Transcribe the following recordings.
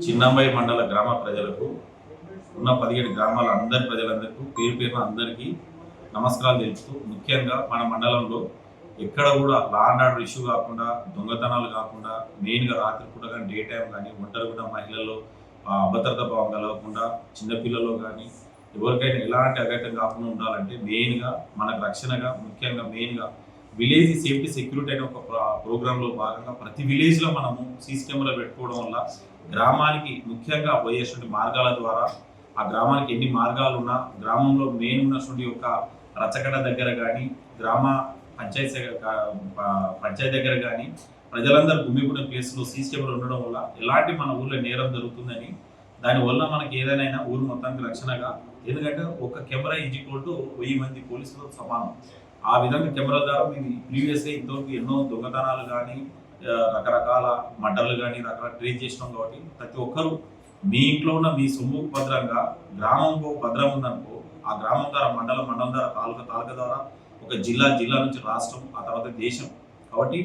చిన్నంబై మండల గ్రామ ప్రజలకు ఉన్న 17 గ్రామాల అందరి ప్రజలందరికీ పేరు పేరున అందరికీ నమస్కారాలు తెలుపుతూ, ముఖ్యంగా మన మండలంలో ఎక్కడ కూడా లా అండ్ ఆర్డర్ ఇష్యూ కాకుండా, దొంగతనాలు కాకుండా, మెయిన్గా రాత్రిపూట కానీ డే టైం కానీ ఒంటరిగా మహిళల్లో అభద్రతా భావం కలగకుండా, చిన్నపిల్లలు కానీ ఎవరికైనా ఎలాంటి అఘాయితం కాకుండా ఉండాలంటే మెయిన్గా మనకు రక్షణగా, ముఖ్యంగా మెయిన్గా విలేజ్ సేఫ్టీ సెక్యూరిటీ అనే ఒక ప్రోగ్రాంలో భాగంగా ప్రతి విలేజ్లో మనము సీసీ కెమెరా పెట్టుకోవడం వల్ల గ్రామానికి ముఖ్యంగా పోయేటువంటి మార్గాల ద్వారా ఆ గ్రామానికి ఎన్ని మార్గాలు ఉన్నా, గ్రామంలో మెయిన్ ఉన్నటువంటి ఒక రచ్చకడ దగ్గర కానీ, గ్రామ పంచాయతీ దగ్గర కానీ ప్రజలందరూ గుమ్మిగూడిన ప్లేస్లో సీసీ కెమెరా ఉండడం వల్ల ఎలాంటి మన ఊళ్ళో నేరం జరుగుతుందని, దానివల్ల మనకి ఏదైనా ఊరు మొత్తానికి రక్షణగా, ఎందుకంటే ఒక కెమెరా ఈక్వల్ టు 1000 మంది పోలీసులతో సమానం. ఆ విధంగా కెమెరా ద్వారా మేము ప్రీవియస్గా ఇంతవరకు ఎన్నో దొంగతనాలు కానీ, రకరకాల మర్డర్లు కానీ రకరకాల ట్రేస్ చేసినాం. కాబట్టి ప్రతి ఒక్కరూ మీ ఇంట్లో ఉన్న మీ సొమ్ము భద్రంగా, గ్రామంకు భద్రం ఉందనుకో, ఆ గ్రామం ద్వారా మండలం ద్వారా తాలూకా ద్వారా ఒక జిల్లా నుంచి రాష్ట్రం, ఆ తర్వాత దేశం. కాబట్టి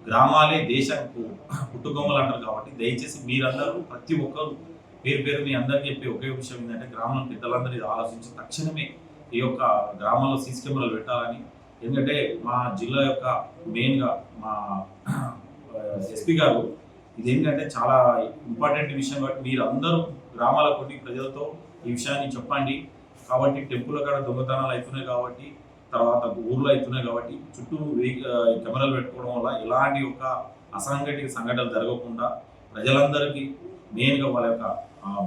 గ్రామాలే దేశానికి పుట్టుకొమ్మలు అంటారు. కాబట్టి దయచేసి మీరందరూ ప్రతి ఒక్కరు పేరు మీ అందరికీ చెప్పే ఒకే విషయం ఏంటంటే, గ్రామంలో పెద్దలందరూ ఇది ఆలోచించి తక్షణమే ఈ యొక్క గ్రామంలో సీసీ కెమెరాలు పెట్టాలని. ఎందుకంటే మా జిల్లా యొక్క మెయిన్గా మా ఎస్పీ గారు ఇదేంటంటే చాలా ఇంపార్టెంట్ విషయం. కాబట్టి మీరందరూ గ్రామాల కొద్ది ప్రజలతో ఈ విషయాన్ని చెప్పండి. కాబట్టి టెంపుల్ కాడ దొంగతనాలు అవుతున్నాయి కాబట్టి, తర్వాత ఊర్లో అవుతున్నాయి కాబట్టి చుట్టూ కెమెరాలు పెట్టుకోవడం వల్ల ఎలాంటి ఒక అసంఘటిత సంఘటనలు జరగకుండా ప్రజలందరికీ మెయిన్గా వాళ్ళ యొక్క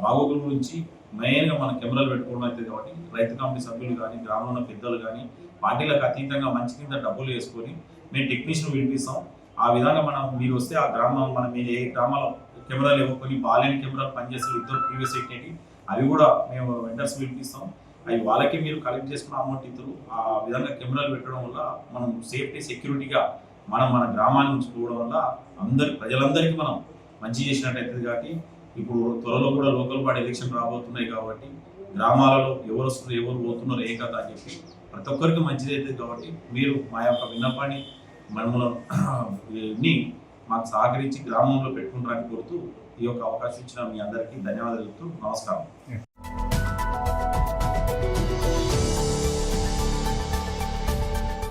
బాగోగుల గురించి మెయిన్గా మన కెమెరాలు పెట్టుకోవడం అవుతుంది. కాబట్టి రైతు కమిటీ సభ్యులు కానీ, గ్రామంలో ఉన్న పెద్దలు కానీ పార్టీలకు అతీతంగా మంచి కింద డబ్బులు వేసుకొని మేము టెక్నీషియన్ పిలిపిస్తాం. ఆ విధంగా మీరు వస్తే ఆ గ్రామం మీరు ఏ గ్రామాల్లో కెమెరాలు ఇవ్వకొని బాలేని కెమెరాలు పనిచేసే ఇద్దరు ప్రీవియస్ ఎక్కేటి అవి కూడా మేము వెండర్స్ పిలిపిస్తాం. అవి వాళ్ళకి మీరు కలెక్ట్ చేసుకున్న అమౌంట్ ఇద్దరు. ఆ విధంగా కెమెరాలు పెట్టడం వల్ల మనం సేఫ్టీ సెక్యూరిటీగా మన గ్రామాన్ని ఉంచుకోవడం వల్ల ప్రజలందరికీ మనం మంచి చేసినట్టు అవుతుంది. కాబట్టి ఇప్పుడు త్వరలో కూడా లోకల్ బాడీ ఎలక్షన్ రాబోతున్నాయి. కాబట్టి గ్రామాలలో ఎవరు వస్తున్నారు, ఎవరు పోతున్నారు, ఏ కథ అని చెప్పి ప్రతి ఒక్కరికి మంచిది అవుతుంది. కాబట్టి మీరు మా యొక్క విన్నపాన్ని మనములని మాకు సహకరించి గ్రామంలో పెట్టుకుంటారని కోరుతూ ఈ యొక్క అవకాశం ఇచ్చిన మీ అందరికీ ధన్యవాదాలు చెప్తూ నమస్కారం.